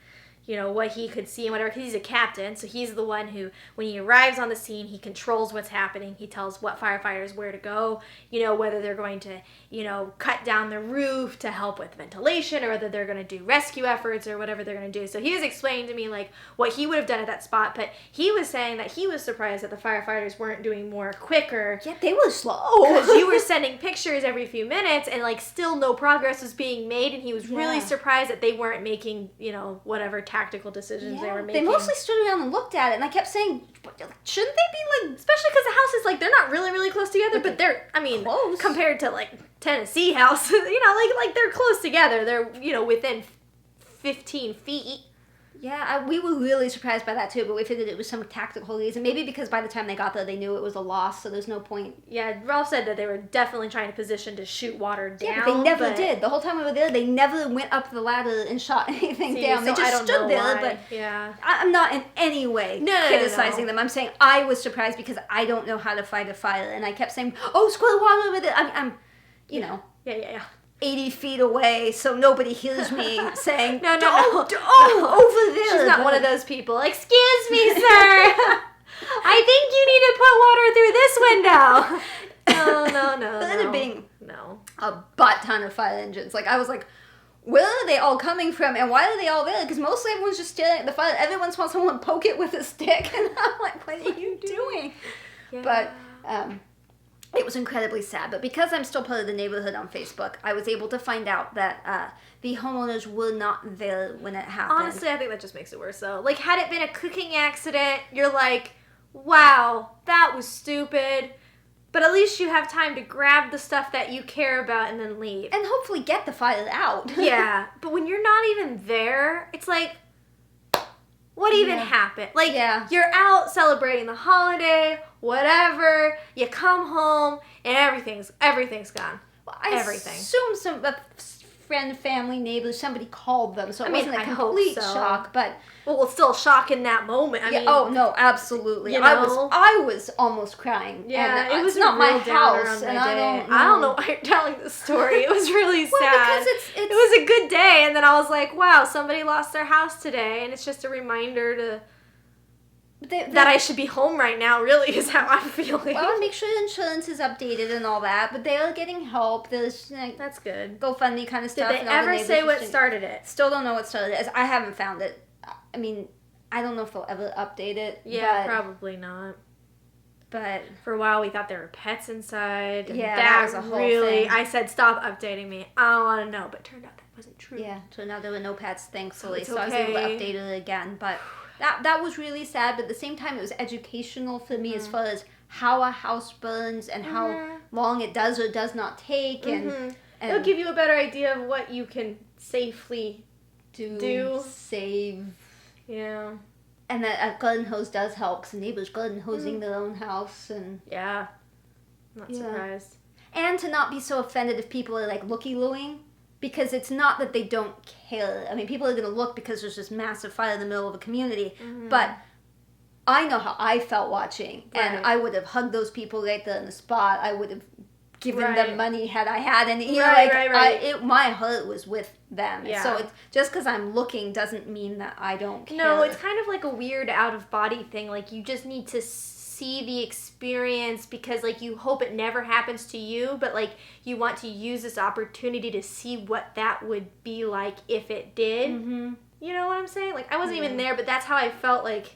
you know, what he could see and whatever, because he's a captain, so he's the one who, when he arrives on the scene, he controls what's happening. He tells what firefighters where to go, you know, whether they're going to, you know, cut down the roof to help with ventilation, or whether they're going to do rescue efforts or whatever they're going to do. So he was explaining to me, like, what he would have done at that spot, but he was saying that he was surprised that the firefighters weren't doing more quicker. Yeah, they were slow. Because you were sending pictures every few minutes, and, like, still no progress was being made, and he was really surprised that they weren't making, you know, whatever tactical decisions they were making. They mostly stood around and looked at it, and I kept saying, shouldn't they be, like... Especially because the houses, like, they're not really, really close together, but they're, I mean, close. Compared to, like, Tennessee houses, you know, like they're close together. They're, you know, within 15 feet. Yeah, we were really surprised by that too, but we figured it was some tactical reason. Maybe because by the time they got there, they knew it was a loss, so there's no point. Yeah, Ralph said that they were definitely trying to position to shoot water down. Yeah, but they never did. The whole time we were there, they never went up the ladder and shot anything down. So they just stood there, why. but yeah. I'm not in any way criticizing them. I'm saying I was surprised because I don't know how to fight a fire, and I kept saying, oh, squirt water over there. I'm you know. Yeah. 80 feet away, so nobody hears me saying, no, over there. She's not one of those people. Excuse me, sir. I think you need to put water through this window. No. There being a butt ton of fire engines. Like, I was like, where are they all coming from, and why are they all there? Because mostly everyone's just staring at the fire. Every once in a while, someone poke it with a stick, and I'm like, what are you doing? Yeah. But, it was incredibly sad, but because I'm still part of the neighborhood on Facebook, I was able to find out that the homeowners were not there when it happened. Honestly, I think that just makes it worse, though. Like, had it been a cooking accident, you're like, wow, that was stupid. But at least you have time to grab the stuff that you care about and then leave. And hopefully get the fire out. Yeah, but when you're not even there, it's like, what even happened? Like, you're out celebrating the holiday, whatever, you come home, and everything's gone. Well, I assume some friend, family, neighbors, somebody called them, so it wasn't a complete shock, but... Well, it's still a shock in that moment. I mean, oh, no, absolutely. You know? I was almost crying. Yeah, and it was not my house, and I don't know why you're telling this story. It was really sad. Because it was a good day, and then I was like, wow, somebody lost their house today, and it's just a reminder to... that I should be home right now, really, is how I'm feeling. Well, make sure insurance is updated and all that, but they are getting help. There's, like, that's good. GoFundMe kind of stuff. Did they ever say what started it? Still don't know what started it. I haven't found it. I mean, I don't know if they'll ever update it. Yeah, probably not. But for a while, we thought there were pets inside. Yeah, that was a whole thing. I said, stop updating me. I don't want to know, but it turned out that wasn't true. Yeah, turned out there were no pets, thankfully, so I was able to update it again, but... That was really sad, but at the same time, it was educational for me as far as how a house burns and how long it does or does not take. And it'll give you a better idea of what you can safely do. Save. Yeah. And that a garden hose does help, because the neighbors garden hosing their own house. And yeah. I'm not surprised. And to not be so offended if people are, like, looky-looing. Because it's not that they don't care. I mean, people are going to look because there's this massive fire in the middle of a community. But I know how I felt watching. Right. And I would have hugged those people right there on the spot. I would have given them money had I had any. You know, my heart was with them. Yeah. So it's, just because I'm looking doesn't mean that I don't care. No, it's kind of like a weird out-of-body thing. Like, you just need to see the experience because, like, you hope it never happens to you, but, like, you want to use this opportunity to see what that would be like if it did. You know what I'm saying? Like, I wasn't even there, but that's how I felt. Like,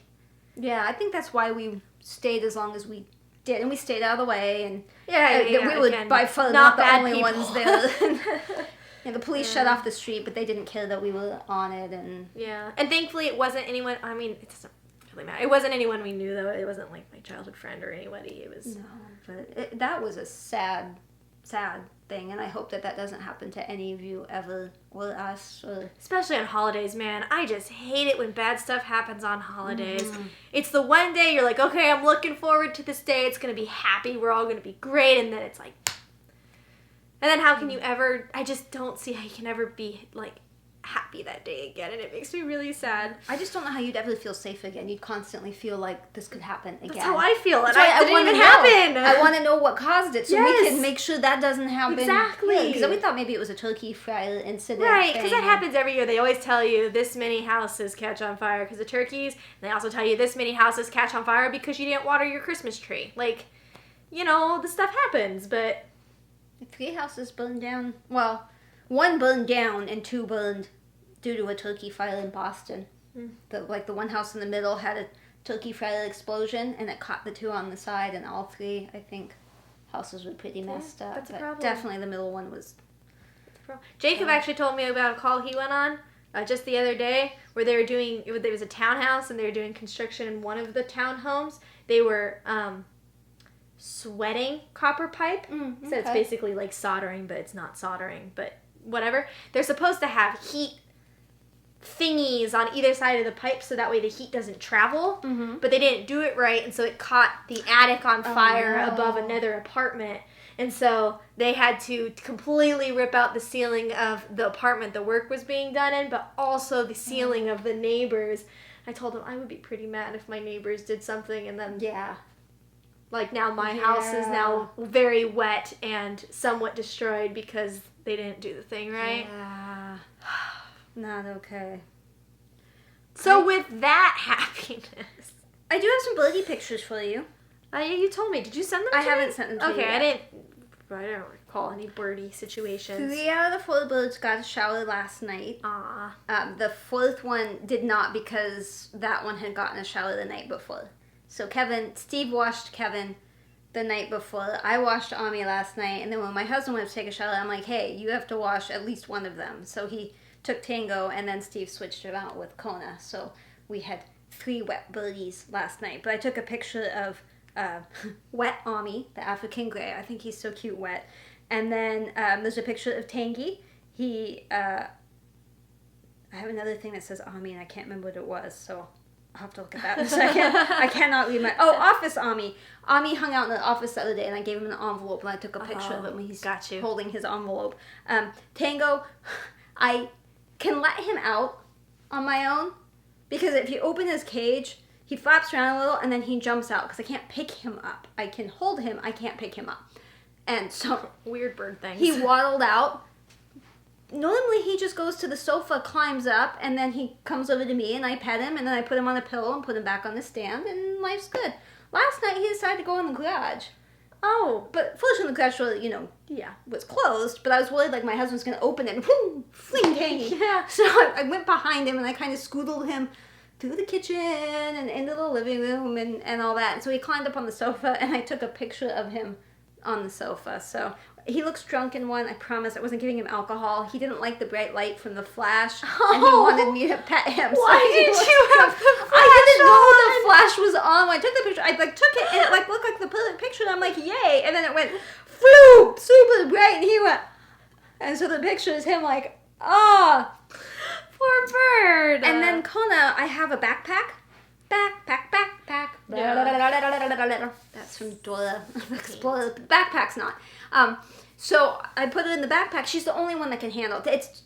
yeah, I think that's why we stayed as long as we did, and we stayed out of the way, and we were by far not the only ones there. Yeah, the police shut off the street, but they didn't care that we were on it, and... Yeah, and thankfully it wasn't anyone, I mean, it doesn't really matter. It wasn't anyone we knew, though. It wasn't, like, my childhood friend or anybody. It was... No, but that was a sad, sad thing, and I hope that doesn't happen to any of you ever, or us, or... Especially on holidays, man. I just hate it when bad stuff happens on holidays. It's the one day you're like, okay, I'm looking forward to this day. It's going to be happy. We're all going to be great, and then it's like... And then how can you ever... I just don't see how you can ever be, like, happy that day again, and it makes me really sad. I just don't know how you'd ever feel safe again. You'd constantly feel like this could happen again. That's how I feel, and it didn't even happen. I want to know what caused it, so we can make sure that doesn't happen. Exactly. Because we thought maybe it was a turkey fryer incident. Right, because that happens every year. They always tell you this many houses catch on fire because of turkeys, and they also tell you this many houses catch on fire because you didn't water your Christmas tree. Like, you know, the stuff happens, but... 3 houses burned down. Well, 1 burned down and 2 burned due to a turkey fire in Boston. The one house in the middle had a turkey fire explosion, and it caught the 2 on the side, and all 3, I think, houses were pretty messed up. That's a but problem. Definitely the middle one was... Jacob actually told me about a call he went on just the other day where they were doing... There was a townhouse, and they were doing construction in one of the townhomes. They were... sweating copper pipe. So it's basically like soldering, but it's not soldering, but whatever. They're supposed to have heat thingies on either side of the pipe so that way the heat doesn't travel, but they didn't do it right, and so it caught the attic on fire above another apartment, and so they had to completely rip out the ceiling of the apartment the work was being done in, but also the ceiling of the neighbors. I told them I would be pretty mad if my neighbors did something and then like now my house is now very wet and somewhat destroyed because they didn't do the thing right. Yeah. Not okay. So with that happiness, I do have some birdie pictures for you. You told me. Did you send them to me? I haven't sent them to you. Okay, I don't recall any birdie situations. 3 out of the 4 birds got a shower last night. The 4th one did not because that one had gotten a shower the night before. So Steve washed Kevin the night before. I washed Ami last night, and then when my husband went to take a shower, I'm like, hey, you have to wash at least one of them. So he took Tango, and then Steve switched it out with Kona. So we had 3 wet birdies last night. But I took a picture of wet Ami, the African gray. I think he's so cute wet. And then there's a picture of Tangy. I have another thing that says Ami, and I can't remember what it was, so... I'll have to look at that in a second. I cannot read my... Oh, office Ami. Ami hung out in the office the other day, and I gave him an envelope, and I took a picture of him when he's holding his envelope. Tango, I can let him out on my own, because if you open his cage, he flaps around a little, and then he jumps out, because I can't pick him up. I can hold him, I can't pick him up. And so... Weird bird things. He waddled out. Normally he just goes to the sofa, climbs up, and then he comes over to me and I pet him and then I put him on a pillow and put him back on the stand and life's good. Last night he decided to go in the garage. Oh, but fortunately the garage door, was closed, but I was worried like my husband's going to open it and whoom, fling Tangy. So I went behind him and I kind of scoodled him through the kitchen and into the living room and all that. And so he climbed up on the sofa and I took a picture of him on the sofa. So he looks drunk in one. I promise I wasn't giving him alcohol. He didn't like the bright light from the flash, and he wanted me to pet him. Why did you have the flash I didn't know on? the flash was on. When I took the picture, I took it, and it looked like the perfect picture, and I'm like, yay! And then it went, floop, super bright, and he went, and so the picture is him like, poor bird. And then Kona, I have a backpack. Backpack. Yeah. That's from Dora the Explorer. Backpack's not. So I put it in the backpack. She's the only one that can handle it. It's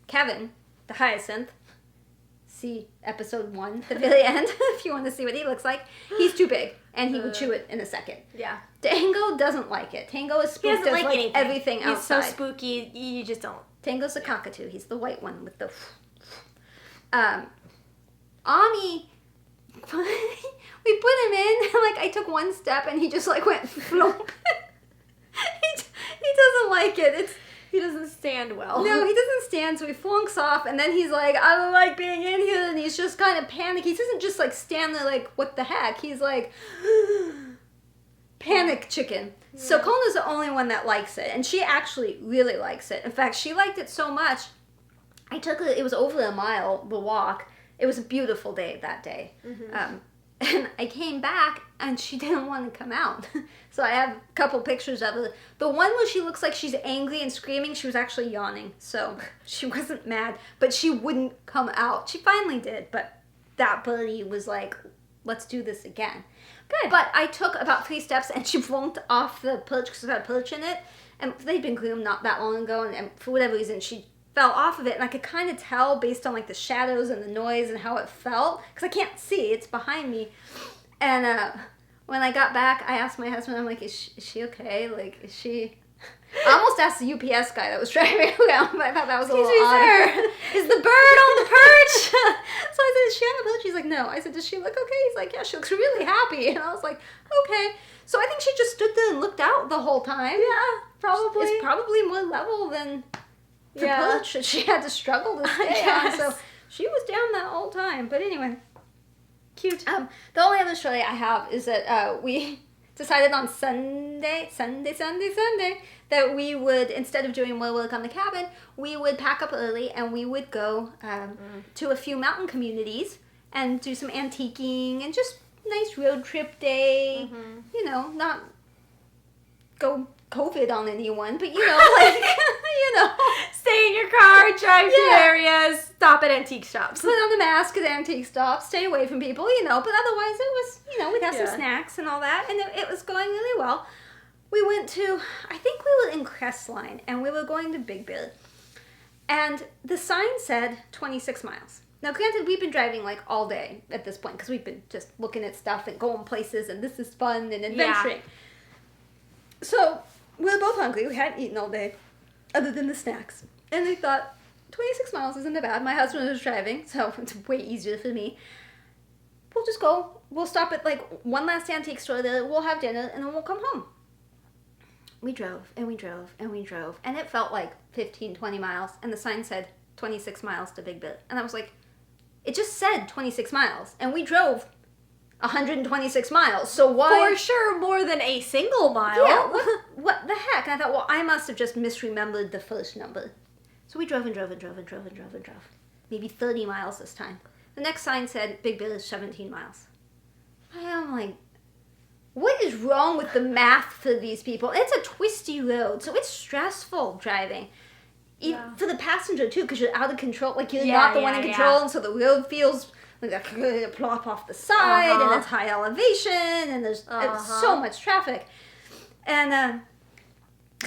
Kevin, the hyacinth. See episode 1, the very end, if you want to see what he looks like. He's too big, and he would chew it in a second. Yeah. Tango doesn't like it. Tango is spooked. He doesn't like everything outside. He's so spooky, you just don't. Tango's a cockatoo. He's the white one with the... Ami, we put him in, and I took one step, and he just went flump. He doesn't like it. He doesn't stand well. No, he doesn't stand, so he flunks off, and then he's like, I don't like being in here, and he's just kind of panicked. He doesn't just stand there what the heck? He's Panic chicken. Yeah. So Kona's the only one that likes it, and she actually really likes it. In fact, she liked it so much, I took it was over a mile, the walk. It was a beautiful day that day. Mm-hmm. And I came back, and she didn't want to come out. So I have a couple pictures of her. The one where she looks like she's angry and screaming, she was actually yawning. So she wasn't mad, but she wouldn't come out. She finally did, but that birdie was like, let's do this again. Good. But I took about 3 steps, and she flunked off the perch because it had a perch in it. And they'd been groomed not that long ago, and for whatever reason, she fell off of it, and I could kind of tell based on like the shadows and the noise and how it felt, because I can't see, it's behind me. And when I got back, I asked my husband, I'm like, is she okay? Like, is she... I almost asked the UPS guy that was driving around, but I thought that was a little odd. Sir, is the bird on the perch? So I said, is she on the perch? He's like, no. I said, does she look okay? He's like, yeah, she looks really happy. And I was like, okay. So I think she just stood there and looked out the whole time. Yeah, probably. It's probably more level than... the perch that she had to struggle to stay on, so she was down that whole time. But anyway, cute. The only other story I have is that we decided on Sunday, that we would, instead of doing more work on the cabin, we would pack up early and we would go to a few mountain communities and do some antiquing and just nice road trip day. Mm-hmm. You know, not go COVID on anyone, but you know, like, you know. Stay in your car, drive to areas, stop at antique shops. Put on the mask at antique stops, stay away from people, you know, but otherwise it was, you know, we'd have some snacks and all that, and it was going really well. We went to, I think we were in Crestline, and we were going to Big Bear, and the sign said 26 miles. Now, granted, we've been driving, like, all day at this point, because we've been just looking at stuff and going places, and this is fun and adventuring. Yeah. So, we were both hungry. We hadn't eaten all day, other than the snacks. And I thought, 26 miles isn't that bad. My husband was driving, so it's way easier for me. We'll just go. We'll stop at, like, one last antique store there. We'll have dinner, and then we'll come home. We drove, and we drove, and we drove. And it felt like 15, 20 miles. And the sign said 26 miles to Big Bear. And I was like, it just said 26 miles. And we drove 126 miles, so why? For sure, more than a single mile. Yeah, what the heck? And I thought, well, I must have just misremembered the first number. So we drove and drove and drove and drove and drove and drove. Maybe 30 miles this time. The next sign said, Big Bear is 17 miles. I am like, what is wrong with the math for these people? It's a twisty road, so it's stressful driving. Yeah. For the passenger, too, because you're out of control. Like, you're not the one in control, and so the road feels... like a plop off the side, and it's high elevation, and there's so much traffic. And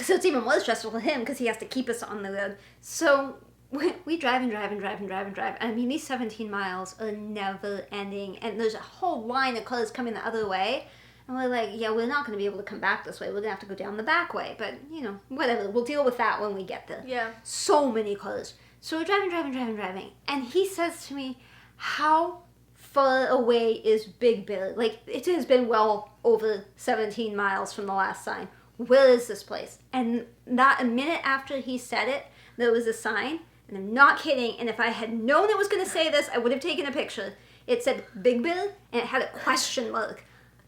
so it's even more stressful for him because he has to keep us on the road. So we drive and drive and drive and drive and drive. I mean, these 17 miles are never ending, and there's a whole line of cars coming the other way. And we're like, yeah, we're not going to be able to come back this way. We're going to have to go down the back way. But, you know, whatever. We'll deal with that when we get there. Yeah. So many cars. So we're driving. And he says to me, how far away is Big Bear? Like, it has been well over 17 miles from the last sign. Where is this place? And not a minute after he said it, there was a sign, and I'm not kidding, and if I had known it was going to say this, I would have taken a picture. It said Big Bear, and it had a question mark.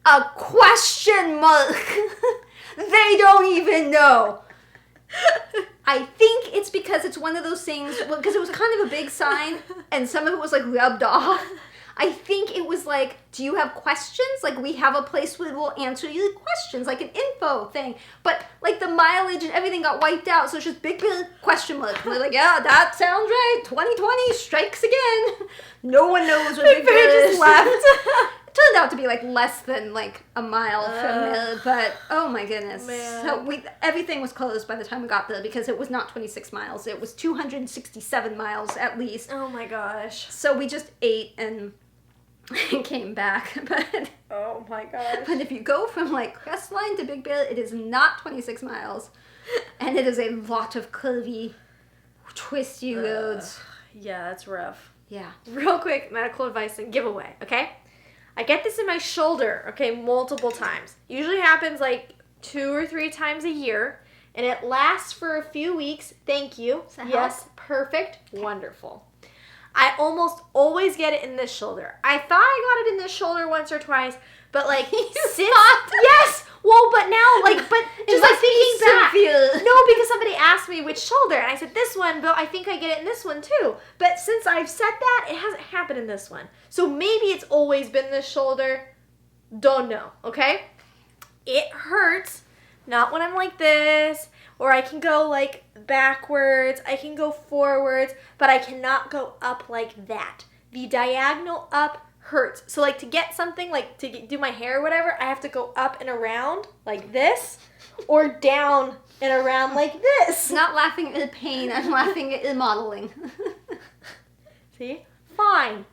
A question mark! They don't even know! I think it's because it's one of those things, because it was kind of a big sign, and some of it was, like, rubbed off. I think it was like, do you have questions? Like, we have a place where we'll answer your questions, like an info thing. But, like, the mileage and everything got wiped out, so it's just Big Bear question mark. And they're like, yeah, that sounds right. 2020 strikes again. No one knows what Big Bear just left. It turned out to be, like, less than, like, a mile from there, but, oh my goodness. Man. So everything was closed by the time we got there, because it was not 26 miles. It was 267 miles, at least. Oh my gosh. So we just ate and came back, but... Oh my gosh. But if you go from, like, Crestline to Big Bear, it is not 26 miles, and it is a lot of curvy, twisty roads. Yeah, that's rough. Yeah. Real quick, medical advice and giveaway, okay? I get this in my shoulder, okay, multiple times. Usually happens like 2 or 3 times a year, and it lasts for a few weeks. Thank you. Yes, perfect. Okay. Wonderful. I almost always get it in this shoulder. I thought I got it in this shoulder once or twice, But like, yes. Well, but now, like, but just like thinking back. No, because somebody asked me which shoulder, and I said this one, but I think I get it in this one too. But since I've said that, it hasn't happened in this one. So maybe it's always been this shoulder. Don't know, okay? It hurts, not when I'm like this, or I can go like backwards, I can go forwards, but I cannot go up like that. The diagonal up hurts. So like to get something, like to do my hair or whatever, I have to go up and around like this, or down and around like this. Not laughing at the pain, I'm laughing at the modeling. See? Fine.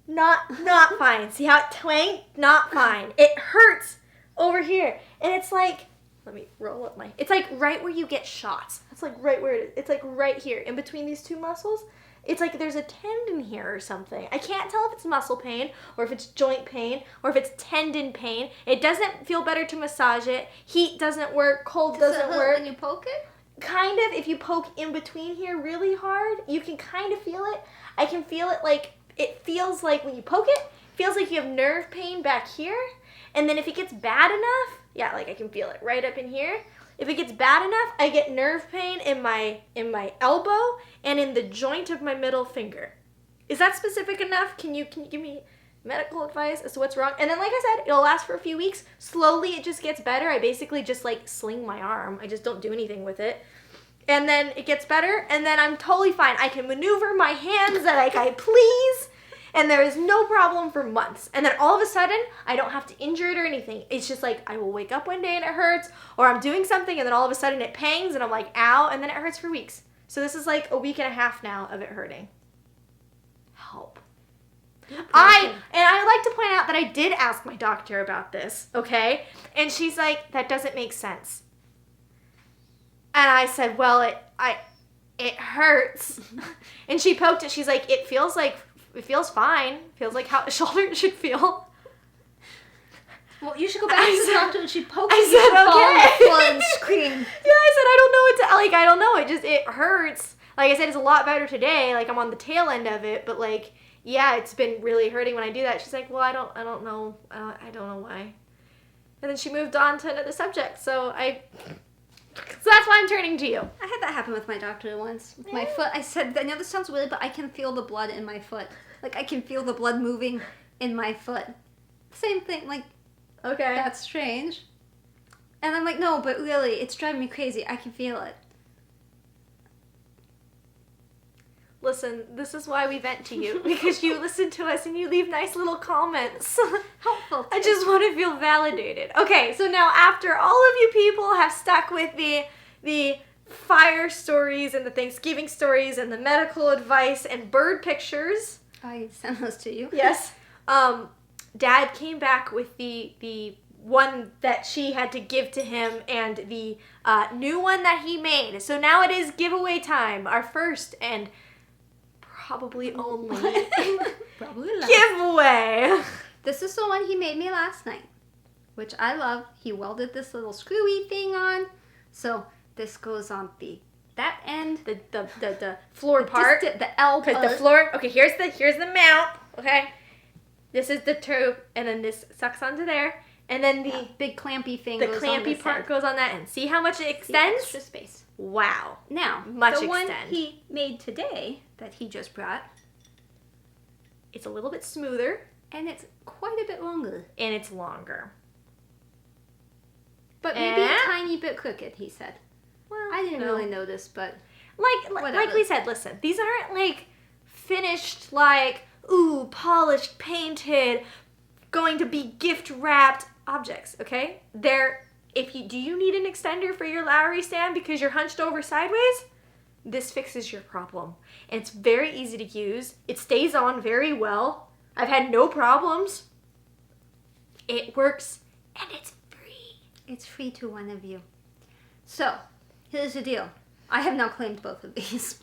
Not fine. See how it twanged? Not fine. It hurts over here. And it's like, let me roll up my, it's like right where you get shots. That's like right where it is. It's like right here in between these two muscles. It's like there's a tendon here or something. I can't tell if it's muscle pain or if it's joint pain or if it's tendon pain. It doesn't feel better to massage it. Heat doesn't work. Cold doesn't work. When you poke it? Kind of. If you poke in between here really hard, you can kind of feel it. I can feel it like, it feels like when you poke it, feels like you have nerve pain back here. And then if it gets bad enough, yeah, like I can feel it right up in here. If it gets bad enough, I get nerve pain in my elbow and in the joint of my middle finger. Is that specific enough? Can you give me medical advice as to what's wrong? And then like I said, it'll last for a few weeks. Slowly it just gets better. I basically just like sling my arm. I just don't do anything with it. And then it gets better, and then I'm totally fine. I can maneuver my hands like I please, and there is no problem for months. And then all of a sudden, I don't have to injure it or anything. It's just like I will wake up one day and it hurts, or I'm doing something and then all of a sudden it pangs and I'm like, ow, and then it hurts for weeks. So this is like a week and a half now of it hurting. Help. I like to point out that I did ask my doctor about this, okay? And she's like, that doesn't make sense. And I said, well, it hurts. And she poked it. She's like, it feels fine. It feels like how a shoulder should feel. Well, you should go back to the doctor and she poked I you. said, okay. And scream. Yeah, I said, I don't know what to, like, I don't know. It hurts. Like I said, it's a lot better today. Like, I'm on the tail end of it. But, like, yeah, it's been really hurting when I do that. She's like, well, I don't know. I don't know why. And then she moved on to another subject. So that's why I'm turning to you. I had that happen with my doctor once. With my foot, I said, I know this sounds weird, but I can feel the blood in my foot. Like, I can feel the blood moving in my foot. Same thing, like, okay, that's strange. And I'm like, no, but really, it's driving me crazy. I can feel it. Listen, this is why we vent to you. Because you listen to us and you leave nice little comments. Helpful. I just want to feel validated. Okay, so now after all of you people have stuck with the fire stories and the Thanksgiving stories and the medical advice and bird pictures. I sent those to you. Yes. Dad came back with the one that she had to give to him and the new one that he made. So now it is giveaway time. Our first and probably only probably last. Giveaway. This is the one he made me last night, which I love. He welded this little screwy thing on, so this goes on that end, the floor part, the elbow. Because the floor. Okay, here's the mount. Okay, this is the tube, and then this sucks onto there, and then the big clampy thing. The clampy part goes on that end. See how much it extends? Extra space. Wow. Now, much the extend. one he made today that he just brought, it's a little bit smoother. And it's quite a bit longer. And it's longer. But maybe a tiny bit crooked, he said. Well, I didn't really notice, but like we said, listen, these aren't like finished, like, ooh, polished, painted, going to be gift wrapped objects, okay? Do you need an extender for your Lowry stand because you're hunched over sideways? This fixes your problem. And it's very easy to use. It stays on very well. I've had no problems. It works, and it's free. It's free to one of you. So, here's the deal. I have now claimed both of these.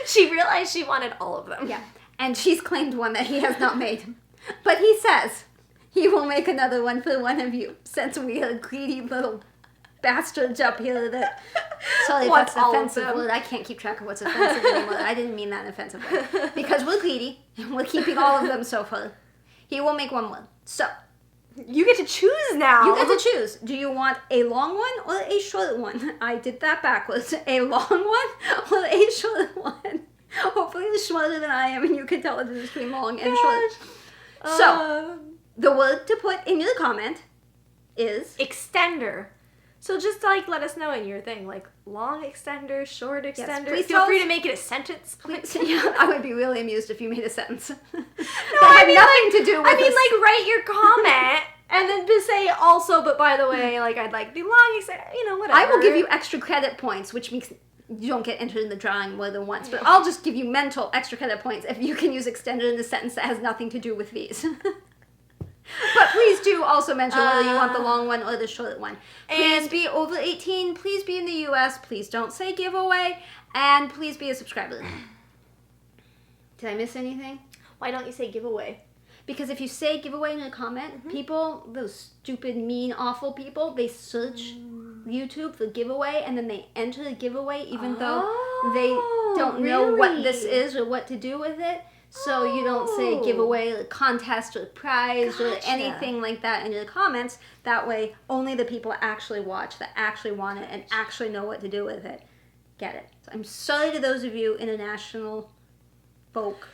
She realized she wanted all of them. Yeah, and she's claimed one that he has not made. But he says he will make another one for one of you, since we are greedy little bastards up here that... Sorry if that's an offensive word. I can't keep track of what's offensive anymore. I didn't mean that offensively. Because we're greedy, and we're keeping all of them so far. He will make one more. So, You get to choose now. You get to choose. Do you want a long one or a short one? I did that backwards. A long one or a short one? Hopefully it's shorter than I am and you can tell the difference between long and short. So, the word to put in your comment is... extender. So just like let us know in your thing, like long extender, short extender. Yes, feel free to make it a sentence. Please, yeah, I would be really amused if you made a sentence. No, I mean nothing to do with this. like write your comment and then just say also, but by the way, like I'd like the long extender, whatever. I will give you extra credit points, which means you don't get entered in the drawing more than once, but I'll just give you mental extra credit points if you can use extender in a sentence that has nothing to do with these. But please do also mention whether you want the long one or the short one. Please be over 18. Please be in the U.S. Please don't say giveaway. And please be a subscriber. Did I miss anything? Why don't you say giveaway? Because if you say giveaway in a comment, people, those stupid, mean, awful people, they search YouTube for giveaway and then they enter the giveaway even though they don't know what this is or what to do with it. So you don't say giveaway, or contest, or prize, or anything like that in your comments. That way, only the people that actually watch, that actually want it, and actually know what to do with it, get it. So I'm sorry to those of you international folk.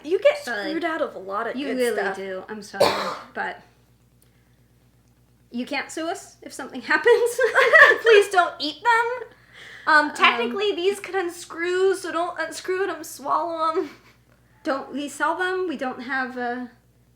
You get screwed out of a lot of good stuff. You really do. I'm sorry, but you can't sue us if something happens. Please don't eat them. Technically, these can unscrew, so don't unscrew them, swallow them. Don't resell them. We don't have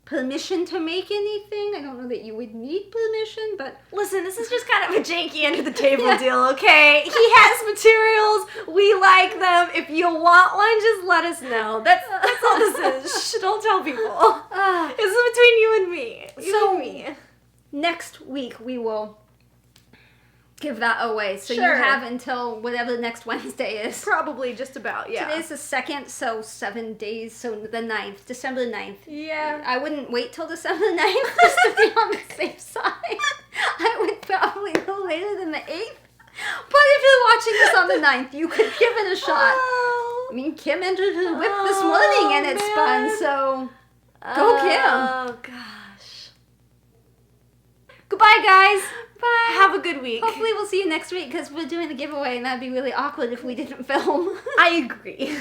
permission to make anything. I don't know that you would need permission, but... Listen, this is just kind of a janky under the table deal, okay? He has materials. We like them. If you want one, just let us know. That's all this is. Shh, don't tell people. It's between you and me. You and me. Next week we will give that away. So you have until whatever next Wednesday is. Probably just about, yeah. Today's the 2nd, so 7 days, so the 9th, December 9th. Yeah. I wouldn't wait till December 9th just to be on the safe side. I would probably go later than the 8th. But if you're watching this on the 9th, you could give it a shot. I mean, Kim entered her whip this morning and it's fun, so go Kim. Oh, gosh. Goodbye, guys. Bye. Have a good week. Hopefully we'll see you next week because we're doing the giveaway and that'd be really awkward if we didn't film. I agree.